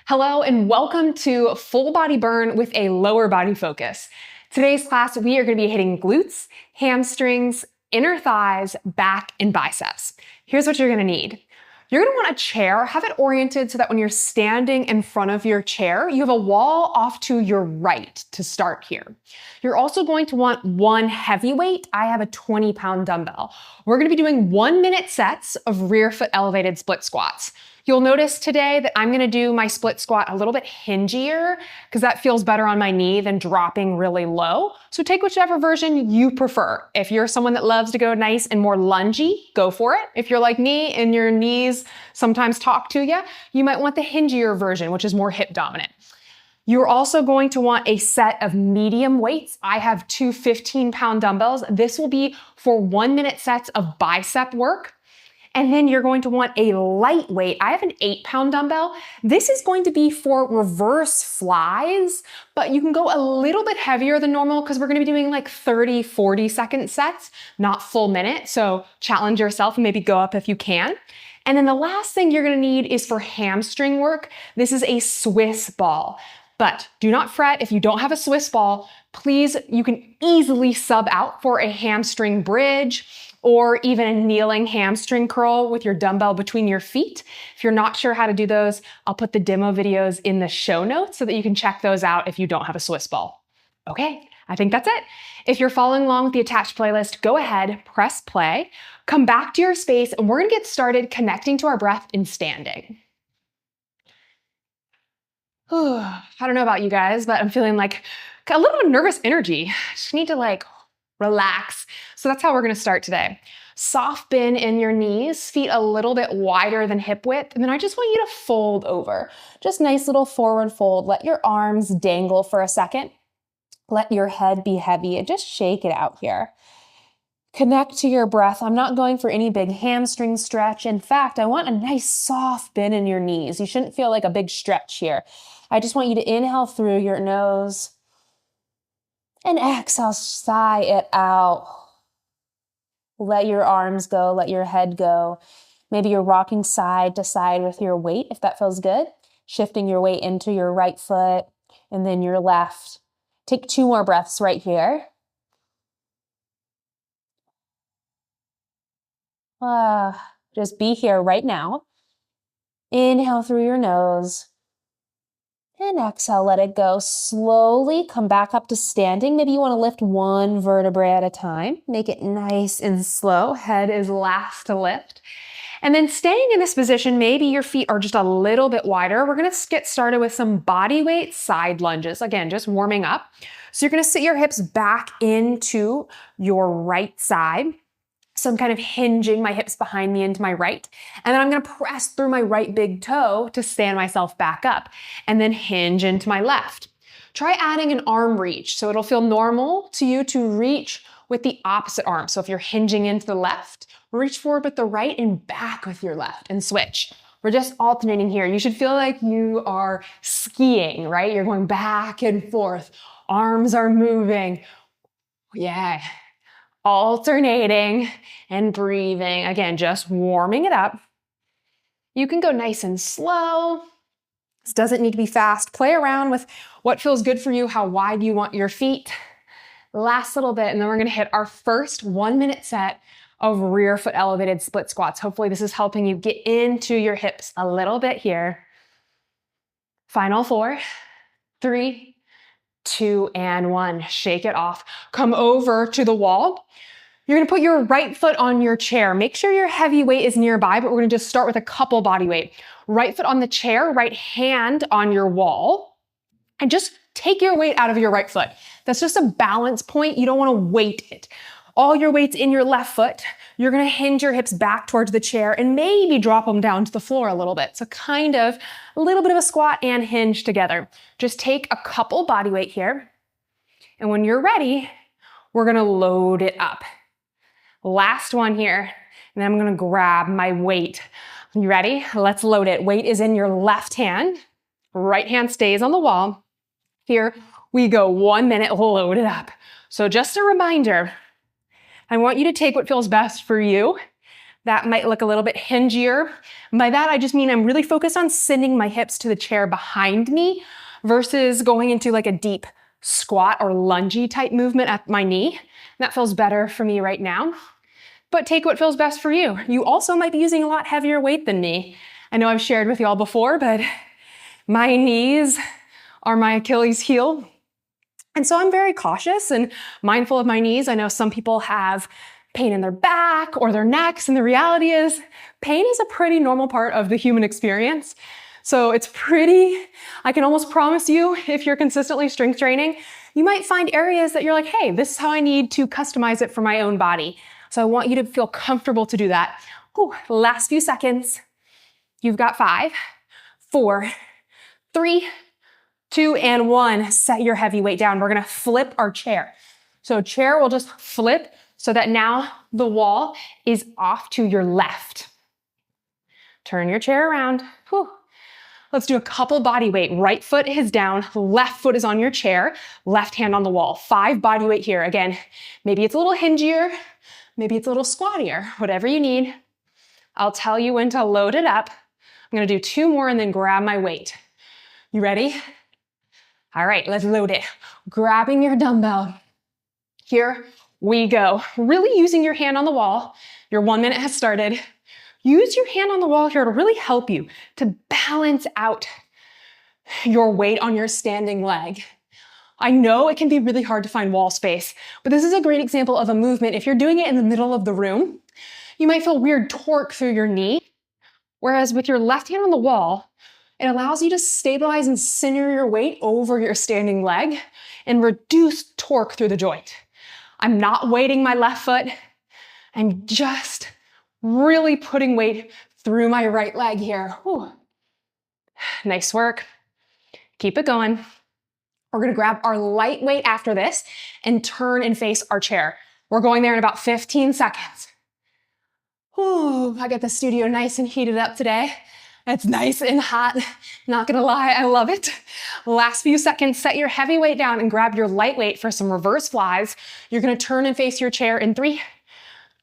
Hello and welcome to Full Body Burn with a lower body focus. Today's class, we are going to be hitting glutes, hamstrings, inner thighs, back, and biceps. Here's what you're going to need. You're going to want a chair, have it oriented so that when you're standing in front of your chair, you have a wall off to your right to start here. You're also going to want one heavy weight. I have a 20-pound dumbbell. We're going to be doing 1-minute sets of rear foot elevated split squats. You'll notice today that I'm gonna do my split squat a little bit hingier because that feels better on my knee than dropping really low. So take whichever version you prefer. If you're someone that loves to go nice and more lungy, go for it. If you're like me and your knees sometimes talk to you, you might want the hingier version, which is more hip dominant. You're also going to want a set of medium weights. I have two 15-pound dumbbells. This will be for 1-minute sets of bicep work. And then you're going to want a lightweight. I have an 8-pound dumbbell. This is going to be for reverse flies, but you can go a little bit heavier than normal because we're going to be doing like 30, 40-second sets, not full minute. So challenge yourself and maybe go up if you can. And then the last thing you're going to need is for hamstring work. This is a Swiss ball. But do not fret if you don't have a Swiss ball. Please, you can easily sub out for a hamstring bridge or even a kneeling hamstring curl with your dumbbell between your feet. If you're not sure how to do those, I'll put the demo videos in the show notes so that you can check those out if you don't have a Swiss ball. Okay, I think that's it. If you're following along with the attached playlist, go ahead, press play, come back to your space, and we're gonna get started connecting to our breath in standing. I don't know about you guys, but I'm feeling like a little bit of nervous energy. Just need to relax. So that's how we're gonna start today. Soft bend in your knees, feet a little bit wider than hip width. And then I just want you to fold over. Just nice little forward fold. Let your arms dangle for a second. Let your head be heavy and just shake it out here. Connect to your breath. I'm not going for any big hamstring stretch. In fact, I want a nice soft bend in your knees. You shouldn't feel like a big stretch here. I just want you to inhale through your nose and exhale, sigh it out. Let your arms go, let your head go. Maybe you're rocking side to side with your weight, if that feels good. Shifting your weight into your right foot and then your left. Take 2 more breaths right here. Just be here right now. Inhale through your nose. And exhale, let it go. Slowly come back up to standing. Maybe you want to lift 1 vertebrae at a time. Make it nice and slow. Head is last to lift. And then staying in this position, maybe your feet are just a little bit wider. We're going to get started with some body weight side lunges. Again, just warming up. So you're going to sit your hips back into your right side. So I'm kind of hinging my hips behind me into my right. And then I'm going to press through my right big toe to stand myself back up and then hinge into my left. Try adding an arm reach. So it'll feel normal to you to reach with the opposite arm. So if you're hinging into the left, reach forward with the right and back with your left and switch. We're just alternating here. You should feel like you are skiing, right? You're going back and forth. Arms are moving. Yeah. Alternating and breathing. Again, just warming it up. You can go nice and slow. This doesn't need to be fast. Play around with what feels good for you, how wide you want your feet. Last little bit, and then we're gonna hit our first 1-minute set of rear foot elevated split squats. Hopefully this is helping you get into your hips a little bit here. Final 4, 3, 2, and 1. Shake it off. Come over to the wall. You're gonna put your right foot on your chair. Make sure your heavy weight is nearby, but we're gonna just start with a couple body weight. Right foot on the chair, right hand on your wall, and just take your weight out of your right foot. That's just a balance point. You don't wanna weight it. All your weight's in your left foot. You're gonna hinge your hips back towards the chair and maybe drop them down to the floor a little bit. So kind of a little bit of a squat and hinge together. Just take a couple body weight here. And when you're ready, we're gonna load it up. Last one here. And then I'm gonna grab my weight. You ready? Let's load it. Weight is in your left hand. Right hand stays on the wall. Here we go. 1 minute, load it up. So just a reminder, I want you to take what feels best for you. That might look a little bit hingier. By that, I just mean I'm really focused on sending my hips to the chair behind me versus going into like a deep squat or lungy type movement at my knee. That feels better for me right now. But take what feels best for you. You also might be using a lot heavier weight than me. I know I've shared with you all before, but my knees are my Achilles heel. And so I'm very cautious and mindful of my knees. I know some people have pain in their back or their necks, and the reality is pain is a pretty normal part of the human experience. So I can almost promise you, if you're consistently strength training, you might find areas that you're like, hey, this is how I need to customize it for my own body. So I want you to feel comfortable to do that. Whew, last few seconds. You've got 5, 4, 3, 2, and 1. Set your heavy weight down. We're gonna flip our chair. So chair will just flip so that now the wall is off to your left. Turn your chair around. Whew. Let's do a couple body weight. Right foot is down, left foot is on your chair, left hand on the wall. 5 body weight here. Again, maybe it's a little hingier, maybe it's a little squattier, whatever you need. I'll tell you when to load it up. I'm gonna do 2 more and then grab my weight. You ready? All right, let's load it. Grabbing your dumbbell. Here we go. Really using your hand on the wall. Your 1 minute has started. Use your hand on the wall here to really help you to balance out your weight on your standing leg. I know it can be really hard to find wall space, but this is a great example of a movement. If you're doing it in the middle of the room, you might feel weird torque through your knee. Whereas with your left hand on the wall, it allows you to stabilize and center your weight over your standing leg and reduce torque through the joint. I'm not weighting my left foot. I'm just really putting weight through my right leg here. Whew. Nice work. Keep it going. We're gonna grab our light weight after this and turn and face our chair. We're going there in about 15 seconds. Whew, I got the studio nice and heated up today. It's nice and hot. Not gonna lie, I love it. Last few seconds, set your heavy weight down and grab your light weight for some reverse flies. You're gonna turn and face your chair in 3,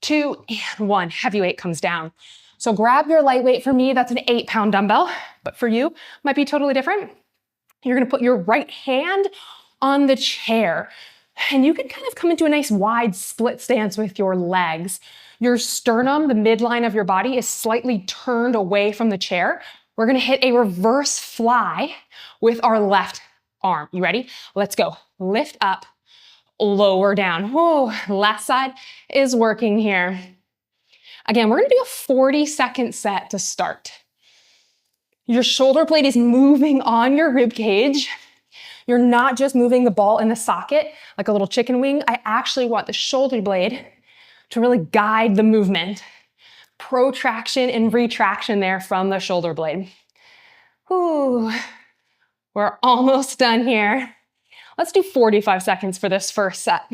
2, and 1. Heavy weight comes down. So grab your light weight. For me, that's an 8-pound dumbbell, but for you, might be totally different. You're gonna put your right hand on the chair, and you can kind of come into a nice wide split stance with your legs. Your sternum, the midline of your body, is slightly turned away from the chair. We're gonna hit a reverse fly with our left arm. You ready? Let's go. Lift up, lower down. Whoa, left side is working here. Again, we're gonna do a 40-second set to start. Your shoulder blade is moving on your rib cage. You're not just moving the ball in the socket like a little chicken wing. I actually want the shoulder blade to really guide the movement. Protraction and retraction there from the shoulder blade. Whew. We're almost done here. Let's do 45 seconds for this first set.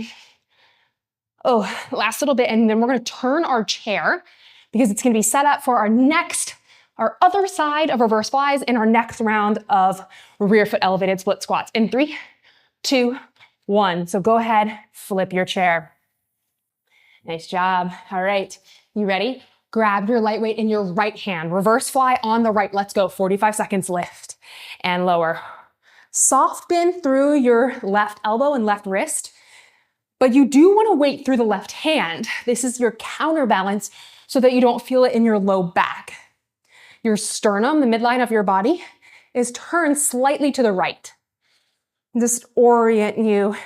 Oh, last little bit, and then we're gonna turn our chair because it's gonna be set up for our other side of reverse flies in our next round of rear foot elevated split squats. In 3, 2, 1. So go ahead, flip your chair. Nice job. All right, you ready? Grab your light weight in your right hand. Reverse fly on the right. Let's go. 45 seconds, lift and lower. Soft bend through your left elbow and left wrist, but you do want to weight through the left hand. This is your counterbalance so that you don't feel it in your low back. Your sternum, the midline of your body, is turned slightly to the right. Just orient you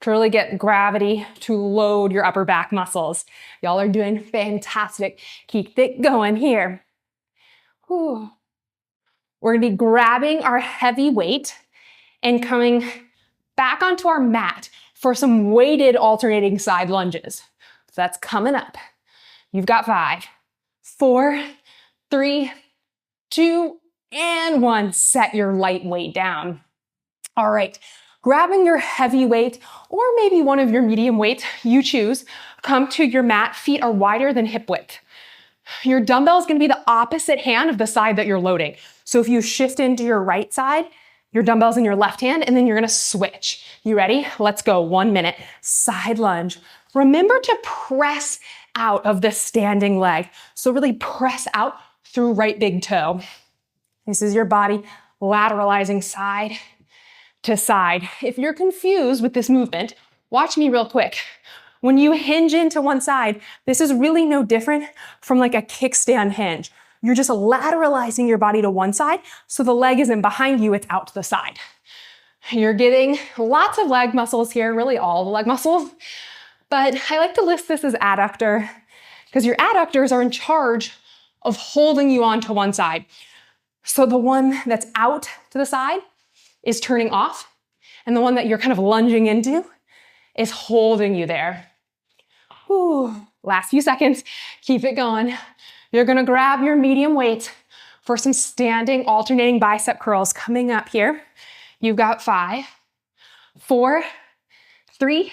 to really get gravity to load your upper back muscles. Y'all are doing fantastic. Keep it going here. Whew. We're gonna be grabbing our heavy weight and coming back onto our mat for some weighted alternating side lunges. So that's coming up. You've got 5, 4, 3, 2, and 1. Set your light weight down. All right, grabbing your heavy weight or maybe one of your medium weights, you choose, come to your mat, feet are wider than hip width. Your dumbbell is gonna be the opposite hand of the side that you're loading. So if you shift into your right side, your dumbbell's in your left hand, and then you're gonna switch. You ready? Let's go. 1 minute. Side lunge. Remember to press out of the standing leg. So really press out through right big toe. This is your body lateralizing side to side. If you're confused with this movement, watch me real quick. When you hinge into one side, this is really no different from like a kickstand hinge. You're just lateralizing your body to one side, so the leg isn't behind you, it's out to the side. You're getting lots of leg muscles here, really all the leg muscles, but I like to list this as adductor because your adductors are in charge of holding you onto one side. So the one that's out to the side is turning off, and the one that you're kind of lunging into is holding you there. Whew. Last few seconds, keep it going. You're gonna grab your medium weight for some standing alternating bicep curls coming up here. You've got 5, 4, 3,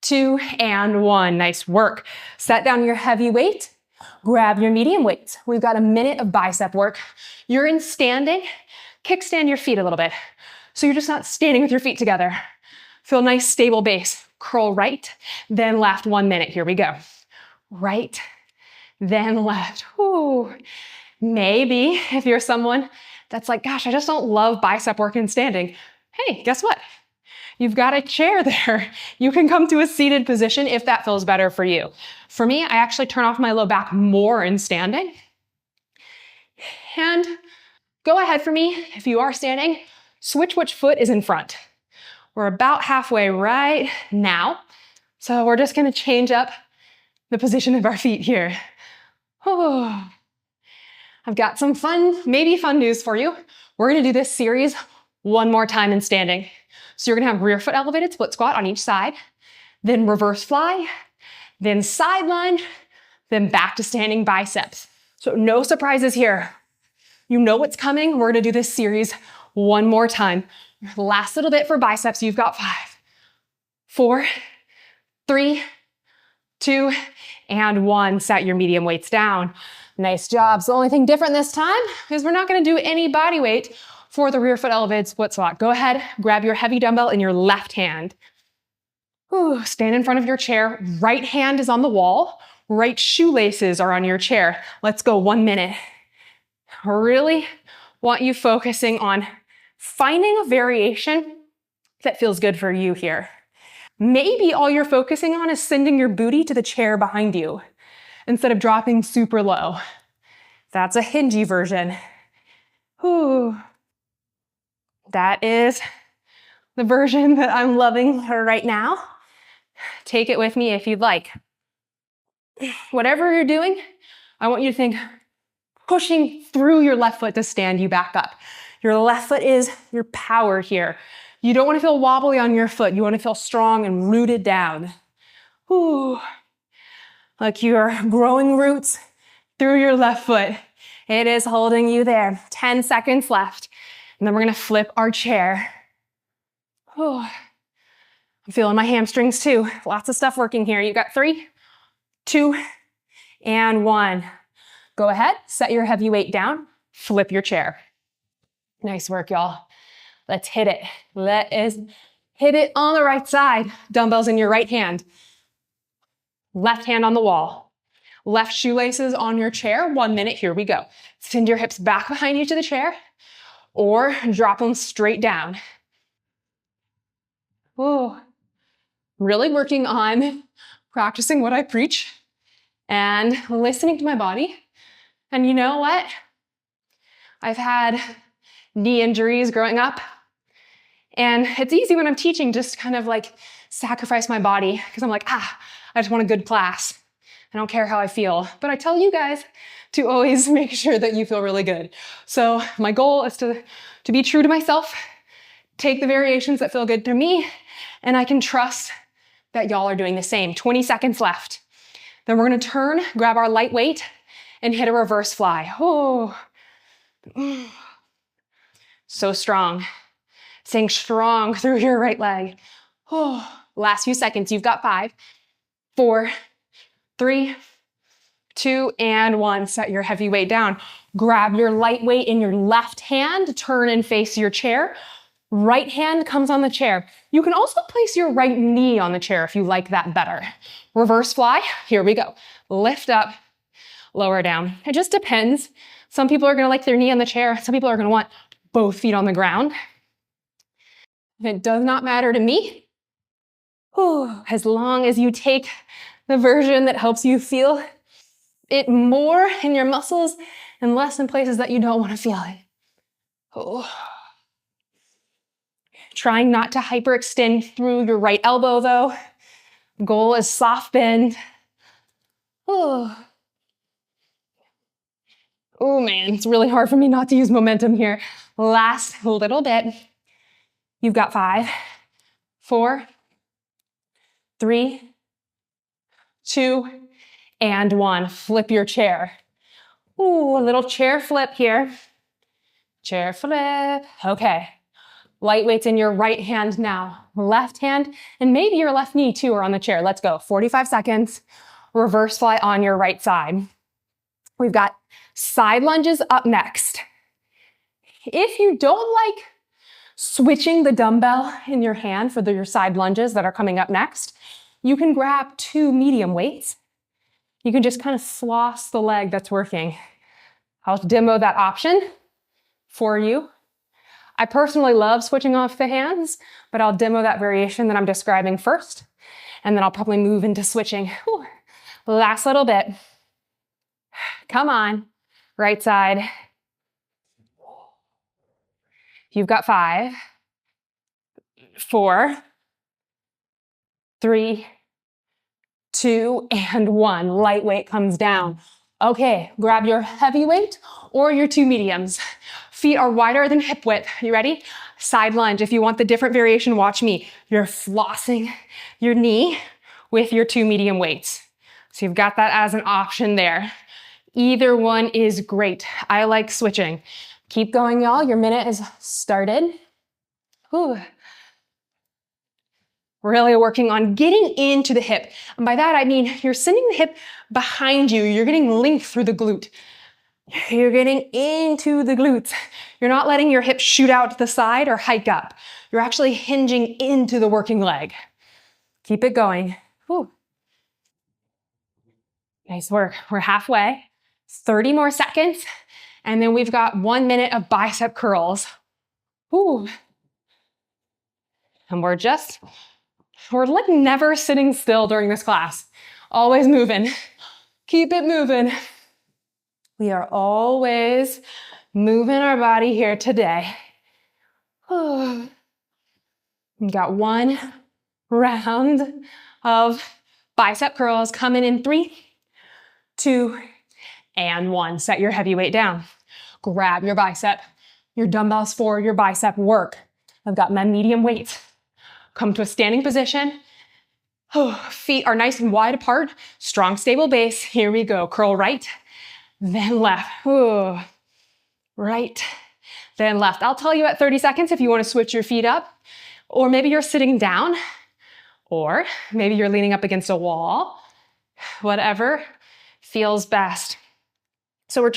2, and 1. Nice work. Set down your heavy weight, grab your medium weight. We've got a minute of bicep work. You're in standing, kickstand your feet a little bit. So you're just not standing with your feet together. Feel a nice stable base. Curl right, then left. 1 minute. Here we go. Right, then left. Whew. Maybe if you're someone that's like, gosh, I just don't love bicep work and standing. Hey, guess what? You've got a chair there. You can come to a seated position if that feels better for you. For me, I actually turn off my low back more in standing. And go ahead for me, if you are standing, switch which foot is in front. We're about halfway right now. So we're just gonna change up the position of our feet here. Oh, I've got some fun, maybe fun news for you. We're gonna do this series one more time in standing. So you're gonna have rear foot elevated split squat on each side, then reverse fly, then side lunge, then back to standing biceps. So no surprises here. You know what's coming. We're gonna do this series one more time. Last little bit for biceps. You've got 5, 4, 3, 2, and 1. Set your medium weights down. Nice job. So the only thing different this time is we're not gonna do any body weight for the rear foot elevated split squat. Go ahead, grab your heavy dumbbell in your left hand. Ooh, stand in front of your chair. Right hand is on the wall. Right shoelaces are on your chair. Let's go 1 minute. Really want you focusing on finding a variation that feels good for you here. Maybe all you're focusing on is sending your booty to the chair behind you instead of dropping super low. That's a hingy version. Whew. That is the version that I'm loving right now. Take it with me if you'd like. Whatever you're doing, I want you to think pushing through your left foot to stand you back up. Your left foot is your power here. You don't want to feel wobbly on your foot. You want to feel strong and rooted down. Ooh. Like you are growing roots through your left foot. It is holding you there. 10 seconds left. And then we're going to flip our chair. Ooh. I'm feeling my hamstrings too. Lots of stuff working here. You got 3, 2, and 1. Go ahead, set your heavy weight down, flip your chair. Nice work, y'all. Let's hit it. Let us hit it on the right side. Dumbbells in your right hand. Left hand on the wall. Left shoelaces on your chair. 1 minute, here we go. Send your hips back behind you to the chair or drop them straight down. Ooh. Really working on practicing what I preach and listening to my body. And you know what? I've had knee injuries growing up. And it's easy when I'm teaching just kind of like sacrifice my body because I'm like, I just want a good class. I don't care how I feel. But I tell you guys to always make sure that you feel really good. So my goal is to be true to myself, take the variations that feel good to me, and I can trust that y'all are doing the same. 20 seconds left. Then we're gonna turn, grab our light weight, and hit a reverse fly. Oh, so strong. Staying strong through your right leg. Oh, last few seconds. You've got 5, 4, 3, 2, and 1. Set your heavy weight down. Grab your light weight in your left hand, turn and face your chair. Right hand comes on the chair. You can also place your right knee on the chair if you like that better. Reverse fly, here we go. Lift up, lower down. It just depends. Some people are gonna like their knee on the chair. Some people are gonna want both feet on the ground. It does not matter to me. As long as you take the version that helps you feel it more in your muscles and less in places that you don't want to feel it. Trying not to hyperextend through your right elbow though. Goal is soft bend. Oh man, it's really hard for me not to use momentum here. Last little bit. You've got 5, 4, 3, 2, and 1. Flip your chair. Ooh, a little chair flip here. Chair flip. Okay. Light weights in your right hand now. Left hand, and maybe your left knee too are on the chair. Let's go. 45 seconds. Reverse fly on your right side. We've got side lunges up next. If you don't like switching the dumbbell in your hand for your side lunges that are coming up next, you can grab 2 medium weights. You can just kind of floss the leg that's working. I'll demo that option for you. I personally love switching off the hands, but I'll demo that variation that I'm describing first, and then I'll probably move into switching. Whew. Last little bit. Come on, right side. You've got 5, 4, 3, 2, and 1. Lightweight comes down. Okay, grab your heavyweight or your 2 mediums. Feet are wider than hip width. You ready? Side lunge. If you want the different variation, watch me. You're flossing your knee with your 2 medium weights. So you've got that as an option there. Either one is great. I like switching. Keep going, y'all. Your minute is started. Whew. Really working on getting into the hip. And by that, I mean you're sending the hip behind you. You're getting length through the glute. You're getting into the glutes. You're not letting your hip shoot out to the side or hike up. You're actually hinging into the working leg. Keep it going. Whew. Nice work. We're halfway. 30 more seconds. And then we've got 1 minute of bicep curls. Whew. And we're like never sitting still during this class. Always moving. Keep it moving. We are always moving our body here today. We got 1 round of bicep curls coming in 3, 2, and 1. Set your heavy weight down. Grab your bicep, your dumbbells for your bicep work. I've got my medium weights. Come to a standing position. Feet are nice and wide apart. Strong, stable base. Here we go. Curl right, then left. Right, then left. I'll tell you at 30 seconds if you want to switch your feet up, or maybe you're sitting down, or maybe you're leaning up against a wall. Whatever feels best. So we're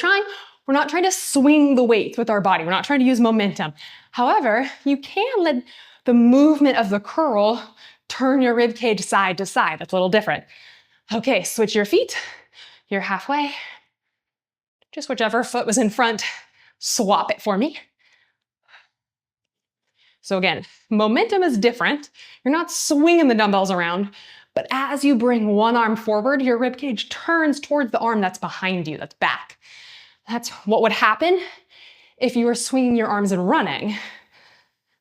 not trying to swing the weights with our body. We're not trying to use momentum. However, you can let the movement of the curl turn your rib cage side to side. That's a little different. Okay, switch your feet. You're halfway. Just whichever foot was in front, swap it for me. So again, momentum is different. You're not swinging the dumbbells around, but as you bring one arm forward, your rib cage turns towards the arm that's behind you, that's back. That's what would happen if you were swinging your arms and running.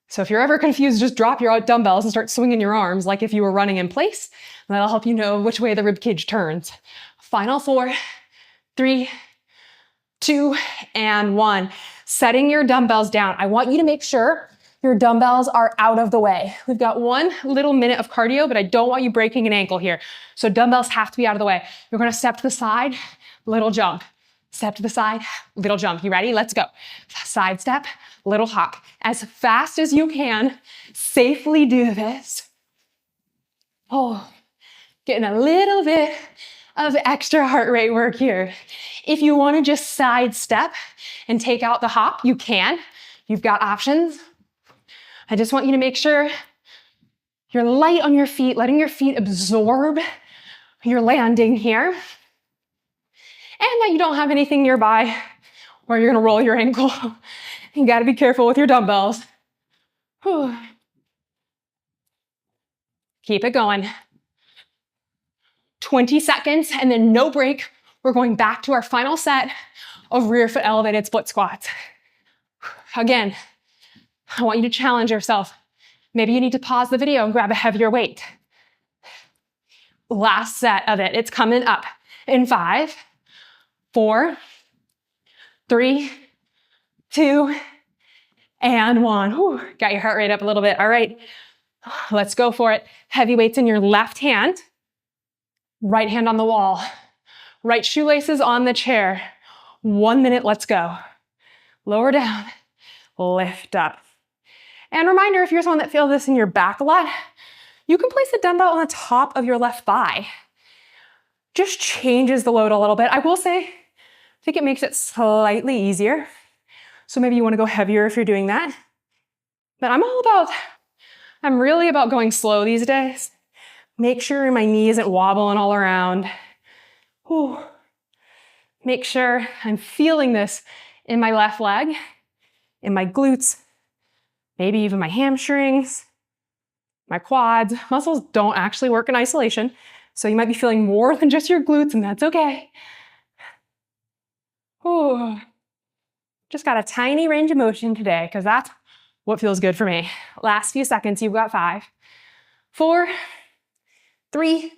So if you're ever confused, just drop your dumbbells and start swinging your arms like if you were running in place, and that'll help you know which way the rib cage turns. Final 4, 3, 2, and 1. Setting your dumbbells down. I want you to make sure your dumbbells are out of the way. We've got 1 little minute of cardio, but I don't want you breaking an ankle here. So dumbbells have to be out of the way. You're gonna step to the side, little jump. Step to the side, little jump. You ready? Let's go. Side step, little hop. As fast as you can, safely do this. Getting a little bit of extra heart rate work here. If you want to just side step and take out the hop, you can. You've got options. I just want you to make sure you're light on your feet, letting your feet absorb your landing here. And that you don't have anything nearby where you're gonna roll your ankle. You gotta be careful with your dumbbells. Whew. Keep it going. 20 seconds and then no break. We're going back to our final set of rear foot elevated split squats. Again, I want you to challenge yourself. Maybe you need to pause the video and grab a heavier weight. Last set of it. It's coming up in 5, 4, 3, 2, and 1. Whew, got your heart rate up a little bit. All right, let's go for it. Heavy weights in your left hand, right hand on the wall, right shoelaces on the chair. 1 minute, let's go. Lower down, lift up. And reminder, if you're someone that feels this in your back a lot, you can place the dumbbell on the top of your left thigh. Just changes the load a little bit. I will say, I think it makes it slightly easier. So maybe you want to go heavier if you're doing that. But I'm really about going slow these days. Make sure my knee isn't wobbling all around. Whew. Make sure I'm feeling this in my left leg, in my glutes, maybe even my hamstrings, my quads. Muscles don't actually work in isolation, so you might be feeling more than just your glutes, and that's okay. Ooh. Just got a tiny range of motion today, because that's what feels good for me. Last few seconds, you've got 5, 4, 3,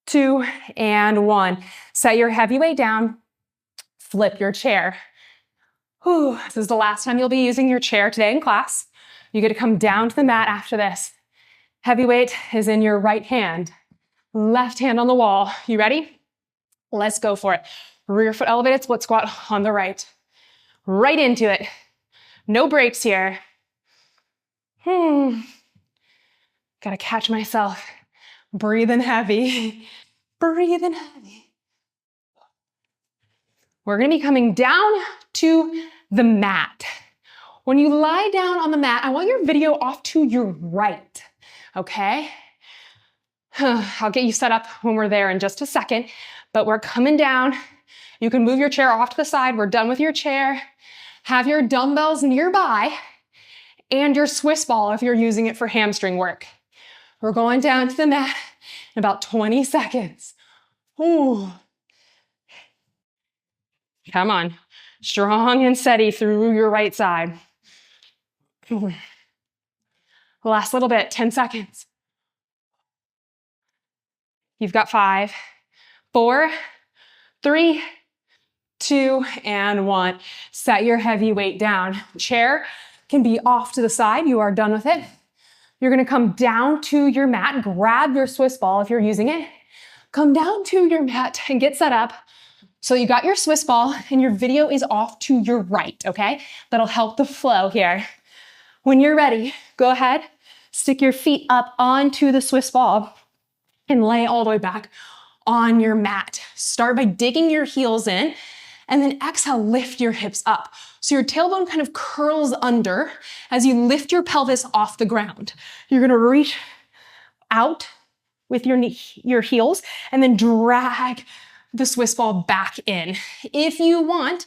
2, and 1. Set your heavy weight down, flip your chair. Whew. This is the last time you'll be using your chair today in class. You get to come down to the mat after this. Heavy weight is in your right hand, left hand on the wall. You ready? Let's go for it. Rear foot elevated split squat on the right. Right into it. No breaks here. Gotta catch myself. Breathing heavy. Breathing heavy. We're gonna be coming down to the mat. When you lie down on the mat, I want your video off to your right, okay? I'll get you set up when we're there in just a second, but we're coming down. You can move your chair off to the side. We're done with your chair. Have your dumbbells nearby and your Swiss ball if you're using it for hamstring work. We're going down to the mat in about 20 seconds. Ooh. Come on. Strong and steady through your right side. Last little bit, 10 seconds. You've got 5, 4, 3, 2, and 1. Set your heavy weight down. Chair can be off to the side. You are done with it. You're gonna come down to your mat, grab your Swiss ball if you're using it. Come down to your mat and get set up. So you got your Swiss ball and your video is off to your right, okay? That'll help the flow here. When you're ready, go ahead, stick your feet up onto the Swiss ball and lay all the way back on your mat. Start by digging your heels in and then exhale, lift your hips up. So your tailbone kind of curls under as you lift your pelvis off the ground. You're gonna reach out with your heels and then drag the Swiss ball back in. If you want,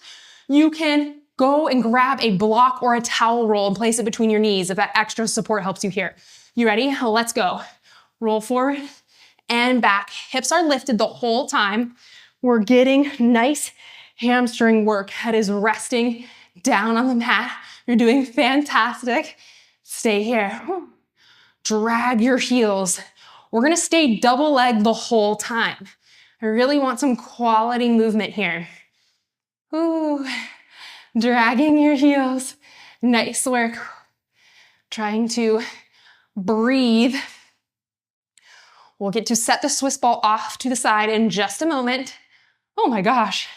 you can go and grab a block or a towel roll and place it between your knees if that extra support helps you here. You ready? Let's go. Roll forward and back. Hips are lifted the whole time. We're getting nice hamstring work. Head is resting down on the mat. You're doing fantastic. Stay here. Drag your heels. We're gonna stay double leg the whole time. I really want some quality movement here. Ooh, dragging your heels. Nice work. Trying to breathe. We'll get to set the Swiss ball off to the side in just a moment. Oh my gosh.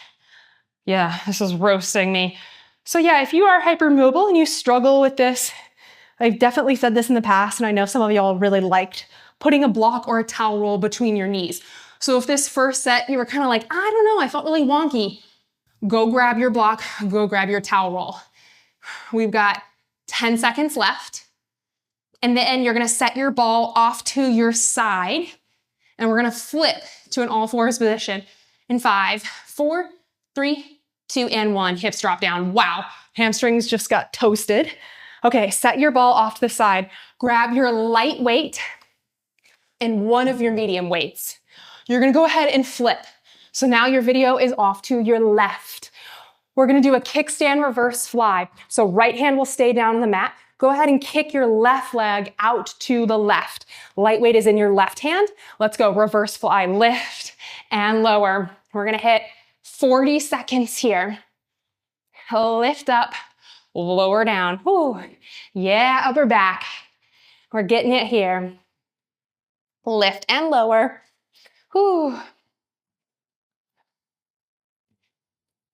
Yeah, this is roasting me. So yeah, if you are hypermobile and you struggle with this, I've definitely said this in the past, and I know some of y'all really liked putting a block or a towel roll between your knees. So if this first set, you were kind of like, I don't know, I felt really wonky, go grab your block, go grab your towel roll. We've got 10 seconds left. And then you're gonna set your ball off to your side, and we're gonna flip to an all fours position in 5, 4, 3, 2, and 1. Hips drop down. Wow, hamstrings just got toasted. Okay, set your ball off to the side. Grab your light weight and one of your medium weights. You're gonna go ahead and flip. So now your video is off to your left. We're gonna do a kickstand reverse fly. So right hand will stay down on the mat. Go ahead and kick your left leg out to the left. Light weight is in your left hand. Let's go, reverse fly, lift and lower. We're gonna hit 40 seconds here. Lift up, lower down. Whew. Yeah, upper back. We're getting it here. Lift and lower. Whew.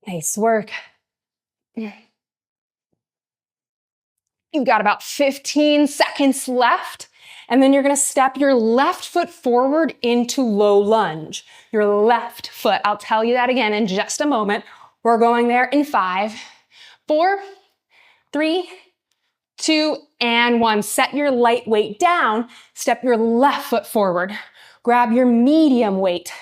Nice work. You've got about 15 seconds left, and then you're gonna step your left foot forward into low lunge. Your left foot, I'll tell you that again in just a moment. We're going there in 5, 4, 3, 2, and 1. Set your light weight down, step your left foot forward. Grab your medium weight.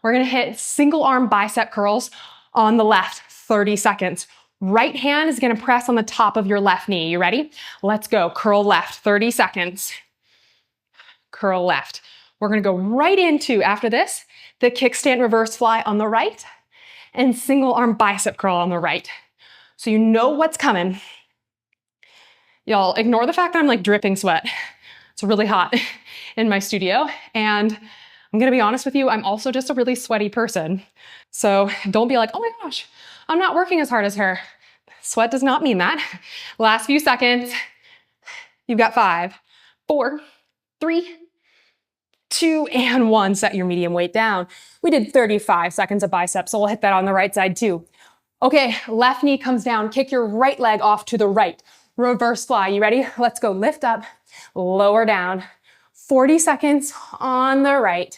We're gonna hit single arm bicep curls on the left, 30 seconds. Right hand is gonna press on the top of your left knee. You ready? Let's go. Curl left, 30 seconds. Curl left. We're gonna go right into, after this, the kickstand reverse fly on the right and single arm bicep curl on the right. So you know what's coming. Y'all, ignore the fact that I'm like dripping sweat. It's really hot in my studio. And I'm gonna be honest with you, I'm also just a really sweaty person. So don't be like, oh my gosh, I'm not working as hard as her. Sweat does not mean that. Last few seconds. You've got 5, 4, 3, 2, and 1. Set your medium weight down. We did 35 seconds of biceps, so we'll hit that on the right side too. Okay, left knee comes down. Kick your right leg off to the right. Reverse fly. You ready? Let's go. Lift up, lower down. 40 seconds on the right.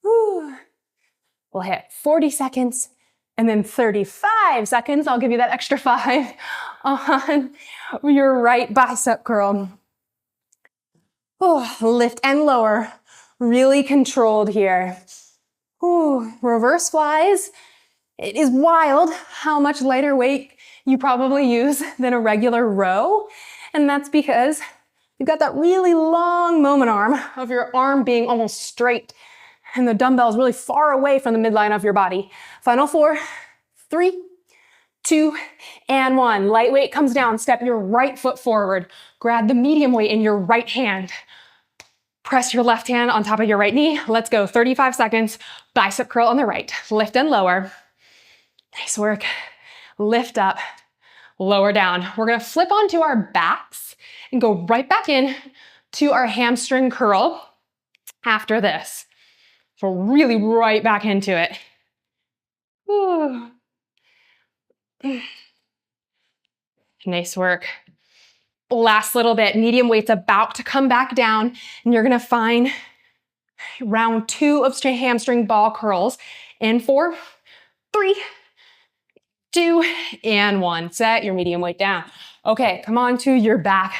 Whew. We'll hit 40 seconds and then 35 seconds. I'll give you that extra 5 on your right bicep curl. Oh, lift and lower. Really controlled here. Ooh, reverse flies. It is wild how much lighter weight you probably use than a regular row. And that's because you've got that really long moment arm of your arm being almost straight and the dumbbell is really far away from the midline of your body. Final 4, 3, 2, and 1. Light weight comes down. Step your right foot forward. Grab the medium weight in your right hand. Press your left hand on top of your right knee. Let's go. 35 seconds. Bicep curl on the right. Lift and lower. Nice work. Lift up, lower down. We're gonna flip onto our backs and go right back in to our hamstring curl after this. So really right back into it. Whew. Nice work. Last little bit. Medium weight's about to come back down, and you're gonna find round 2 of hamstring ball curls in 4, 3, 2, and 1. Set your medium weight down. Okay, come on to your back.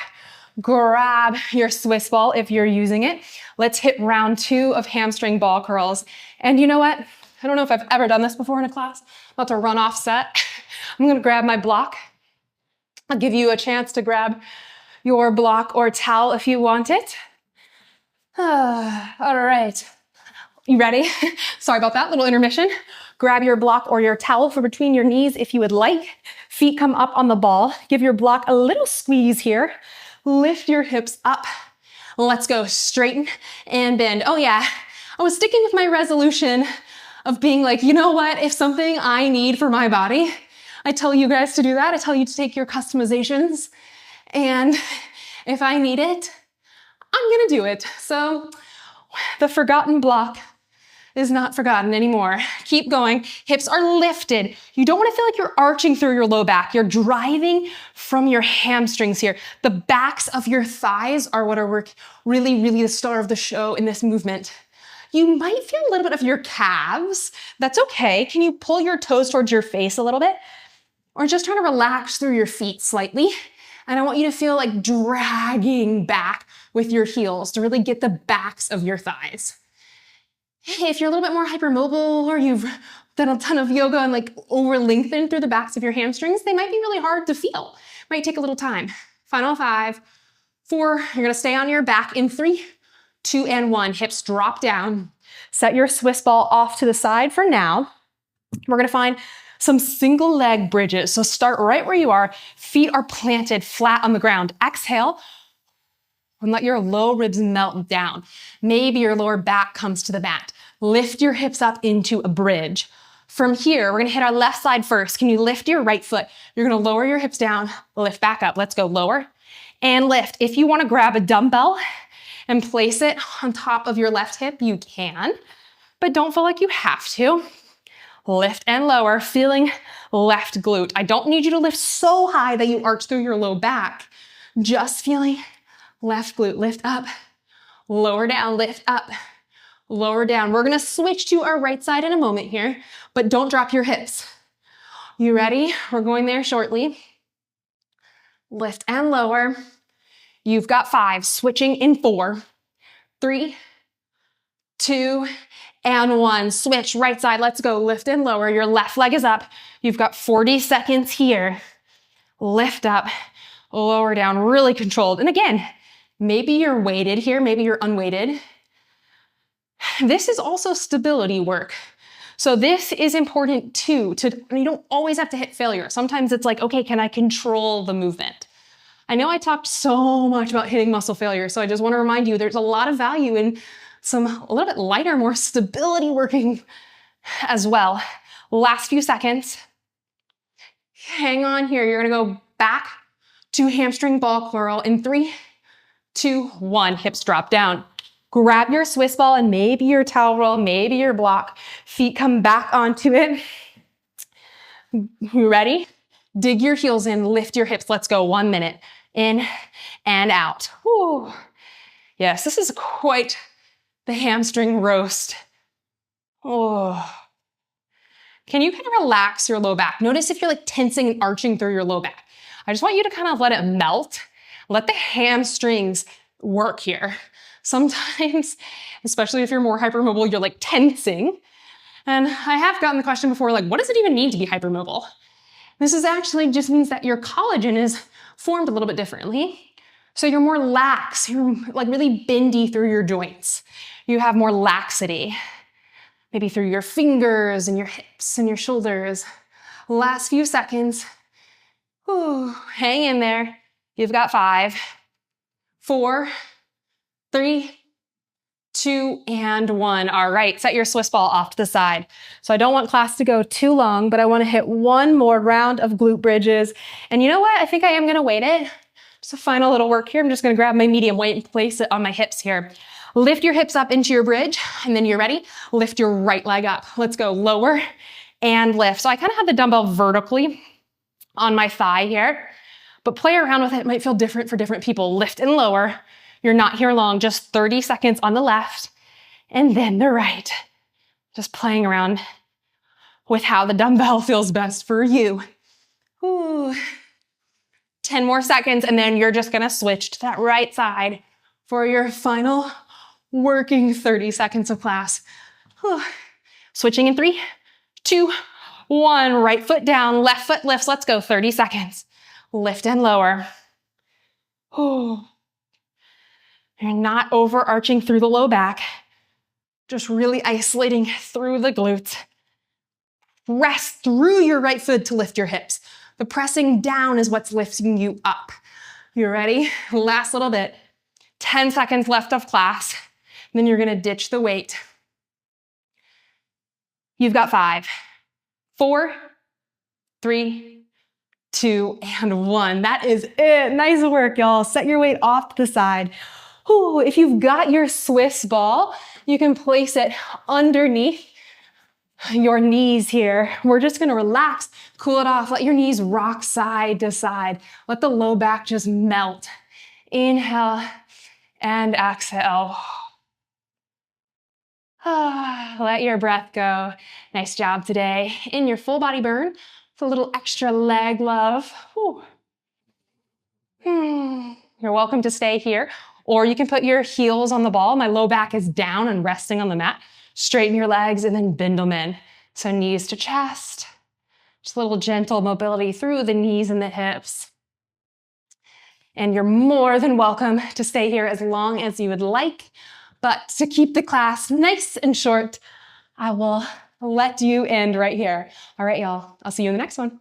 Grab your Swiss ball if you're using it. Let's hit round 2 of hamstring ball curls. And you know what? I don't know if I've ever done this before in a class. I'm about to run off set. I'm gonna grab my block. I'll give you a chance to grab your block or towel if you want it. All right. You ready? Sorry about that little intermission. Grab your block or your towel from between your knees if you would like. Feet come up on the ball. Give your block a little squeeze here. Lift your hips up. Let's go. Straighten and bend. Oh yeah, I was sticking with my resolution of being like, you know what? If something I need for my body, I tell you guys to do that. I tell you to take your customizations. And if I need it, I'm gonna do it. So the forgotten block is not forgotten anymore. Keep going. Hips are lifted. You don't want to feel like you're arching through your low back. You're driving from your hamstrings here. The backs of your thighs are what are really the star of the show in this movement. You might feel a little bit of your calves. That's okay. Can you pull your toes towards your face a little bit? Or just try to relax through your feet slightly And I want you to feel like dragging back with your heels to really get the backs of your thighs. If you're a little bit more hypermobile or you've done a ton of yoga and like over lengthened through the backs of your hamstrings, they might be really hard to feel. Might take a little time. Final 5, 4, you're gonna stay on your back in 3, 2, and 1. Hips drop down. Set your Swiss ball off to the side for now. We're gonna find some single leg bridges. So start right where you are. Feet are planted flat on the ground. Exhale and let your low ribs melt down. Maybe your lower back comes to the mat. Lift your hips up into a bridge. From here, we're gonna hit our left side first. Can you lift your right foot? You're gonna lower your hips down, lift back up. Let's go lower and lift. If you wanna grab a dumbbell and place it on top of your left hip, you can, but don't feel like you have to. Lift and lower, feeling left glute. I don't need you to lift so high that you arch through your low back. Just feeling left glute. Lift up, lower down, lift up, lower down. We're gonna switch to our right side in a moment here, but don't drop your hips. You ready? We're going there shortly. Lift and lower. You've got 5, switching in 4, 3, 2, and 1. Switch, right side, let's go. Lift and lower, your left leg is up. You've got 40 seconds here. Lift up, lower down, really controlled. And again, maybe you're weighted here, maybe you're unweighted. This is also stability work. So this is important too, you don't always have to hit failure. Sometimes it's like, okay, can I control the movement? I know I talked so much about hitting muscle failure, so I just want to remind you there's a lot of value in some a little bit lighter, more stability working as well. Last few seconds. Hang on here. You're gonna go back to hamstring ball curl in 3, 2, 1. Hips drop down. Grab your Swiss ball and maybe your towel roll, maybe your block. Feet come back onto it. You ready? Dig your heels in, lift your hips. Let's go. 1 minute. In and out. Whew. Yes, this is quite the hamstring roast. Oh. Can you kind of relax your low back? Notice if you're like tensing and arching through your low back. I just want you to kind of let it melt. Let the hamstrings work here. Sometimes, especially if you're more hypermobile, you're like tensing. And I have gotten the question before, like, what does it even mean to be hypermobile? This is actually just means that your collagen is formed a little bit differently. So you're more lax, you're like really bendy through your joints. You have more laxity, maybe through your fingers and your hips and your shoulders. Last few seconds. Ooh, hang in there. You've got 5, 4, 3, 2, and 1. All right, set your Swiss ball off to the side. So I don't want class to go too long, but I want to hit one more round of glute bridges. And you know what? I think I am going to weight it. Just a final little work here. I'm just going to grab my medium weight and place it on my hips here. Lift your hips up into your bridge, and then you're ready. Lift your right leg up. Let's go lower and lift. So I kind of have the dumbbell vertically on my thigh here, but play around with it. It might feel different for different people. Lift and lower. You're not here long, just 30 seconds on the left and then the right. Just playing around with how the dumbbell feels best for you. Ooh. 10 more seconds and then you're just gonna switch to that right side for your final working 30 seconds of class. Whew. Switching in 3, 2, 1. Right foot down, left foot lifts. Let's go, 30 seconds. Lift and lower. Ooh. You're not overarching through the low back, just really isolating through the glutes. Press through your right foot to lift your hips. The pressing down is what's lifting you up. You ready? Last little bit. 10 seconds left of class. Then you're gonna ditch the weight. You've got 5, 4, 3, 2, and 1. That is it. Nice work, y'all. Set your weight off to the side. Ooh, if you've got your Swiss ball, you can place it underneath your knees here. We're just gonna relax, cool it off, let your knees rock side to side. Let the low back just melt. Inhale and exhale. Let your breath go. Nice job today. In your full body burn, with a little extra leg love. Whew. You're welcome to stay here, or you can put your heels on the ball. My low back is down and resting on the mat. Straighten your legs and then bend them in. So knees to chest. Just a little gentle mobility through the knees and the hips. And you're more than welcome to stay here as long as you would like. But to keep the class nice and short, I will let you end right here. All right, y'all. I'll see you in the next one.